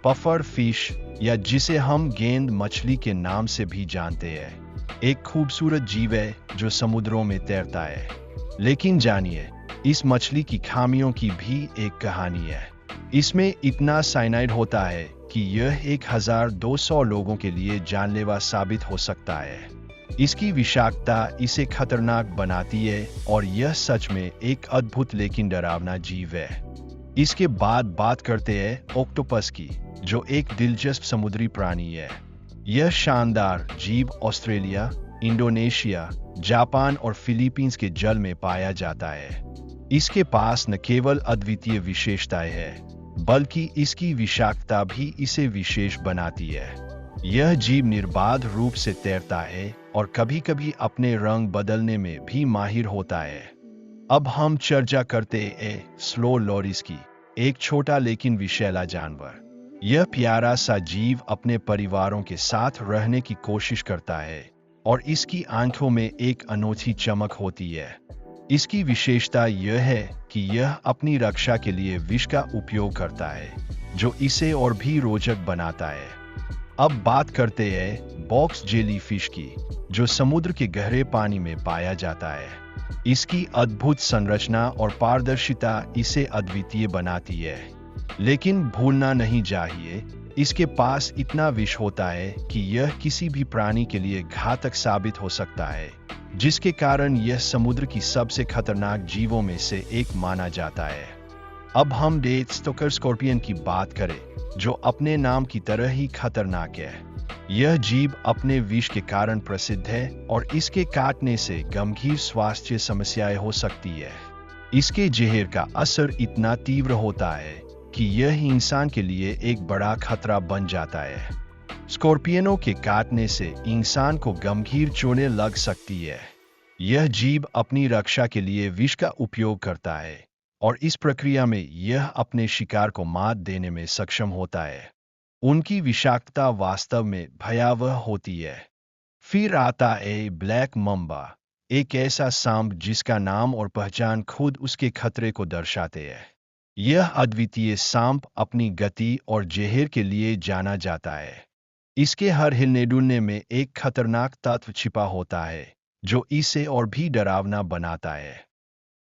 Puffer fish या जिसे हम गेंद मछली के नाम से भी जानते हैं, एक खूबसूरत जीव है जो समुद्रों में तैरता है। लेकिन जानिए, इस मछली की खामियों की भी एक कहानी है। इसमें इतना साइनाइड होता है कि यह 1200 लोगों के लिए जानलेवा साबित हो सकता है। इसकी विषाक्तता इसे खतरनाक बनाती है और यह सच में एक अद्भुत लेकिन डरावना जीव है। इसके बाद बात करते हैं ऑक्टोपस की, जो एक दिलचस्प समुद्री प्राणी है। यह शानदार जीव ऑस्ट्रेलिया, इंडोनेशिया, जापान और फिलीपींस के जल में पाया जाता है। इसके पास न केवल अद्वितीय विशेषताएं हैं, बल्कि इसकी विषाक्तता भी इसे विशेष बनाती है। यह जीव निर्बाध रूप से तैरता है और कभी-कभी अपने रंग बदलने में भी माहिर होता है। अब हम चर्चा करते हैं स्लो लोरिस की, एक छोटा लेकिन विषैला जानवर। यह प्यारा सा जीव अपने परिवारों के साथ रहने की कोशिश करता है और इसकी आंखों में एक अनोखी चमक होती है। इसकी विशेषता यह है कि यह अपनी रक्षा के लिए विष का उपयोग करता है, जो इसे और भी रोचक बनाता है। अब बात करते हैं बॉक्स जेलीफिश की, जो समुद्र के गहरे पानी में पाया जाता है। इसकी अद्भुत संरचना और पारदर्शिता इसे अद्वितीय बनाती है। लेकिन भूलना नहीं चाहिए, इसके पास इतना विष होता है कि यह किसी भी प्राणी के लिए घातक साबित हो सकता है, जिसके कारण यह समुद्र की सबसे खतरनाक जीवों में से एक माना जाता है। अब हम डेथ स्टोकर स्कॉर्पियन की बात करें, जो अपने नाम की तरह ही खतरनाक है। यह जीव अपने विष के कारण प्रसिद्ध है और इसके काटने से गंभीर स्वास्थ्य समस्याएं हो सकती है। इसके जहर का असर इतना तीव्र होता है कि यह इंसान के लिए एक बड़ा खतरा बन जाता है। स्कॉर्पियनों के काटने से इंसान को गंभीर चोटें लग सकती है। यह जीव अपनी रक्षा के लिए विष का उपयोग करता है और इस प्रक्रिया में यह अपने शिकार को मात देने में सक्षम होता है। उनकी विषाक्तता वास्तव में भयावह होती है। फिर आता है ब्लैक मम्बा, एक ऐसा सांप जिसका नाम और पहचान खुद उसके खतरे को दर्शाते हैं। यह अद्वितीय सांप अपनी गति और जहर के लिए जाना जाता है। इसके हर हिलने-डुलने में एक खतरनाक तत्व छिपा होता है, जो इसे और भी डरावना बनाता है।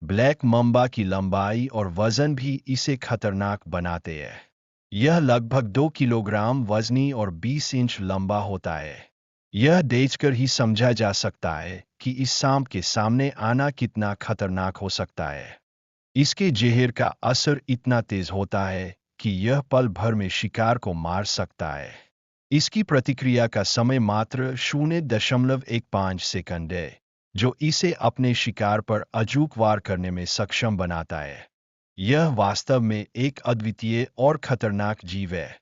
ब्लैक मम्बा की लंबाई और वजन भी इसे खतरनाक बनाते हैं। यह लगभग 2 किलोग्राम वजनी और 20 इंच लंबा होता है। यह देखकर ही समझा जा सकता है कि इस सांप के सामने आना कितना खतरनाक हो सकता है। इसके जहर का असर इतना तेज होता है कि यह पल भर में शिकार को मार सकता है। इसकी प्रतिक्रिया का समय मात्र 0.15 सेकंड है, जो इसे अपने शिकार पर अचूक वार करने में सक्षम बनाता है। यह वास्तव में एक अद्वितीय और खतरनाक जीव है।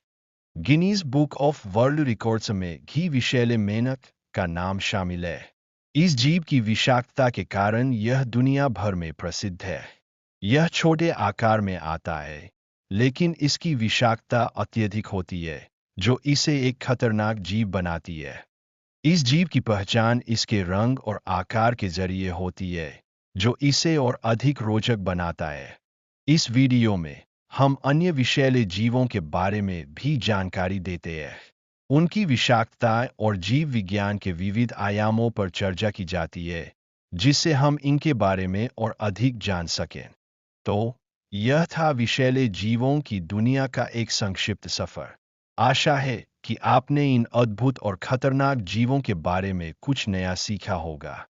Guinness book of world records में घी विषैले मेंढक का नाम शामिल है। इस जीव की विषाक्तता के कारण यह दुनिया भर में प्रसिद्ध है। यह छोटे आकार में आता है, लेकिन इसकी विषाक्तता अत्यधिक होती है, जो इसे एक खतरनाक जीव बनाती है। इस जीव की पहचान इसके रंग और आकार के जरिए होती है, जो इसे और अधिक रोचक बनाता है। इस वीडियो में हम अन्य विषैले जीवों के बारे में भी जानकारी देते हैं। उनकी विषाक्तता और जीव विज्ञान के विविध आयामों पर चर्चा की जाती है, जिससे हम इनके बारे में और अधिक जान सकें। तो यह था विषैले जीवों की दुनिया का एक संक्षिप्त सफर। आशा है कि आपने इन अद्भुत और खतरनाक जीवों के बारे में कुछ नया सीखा होगा।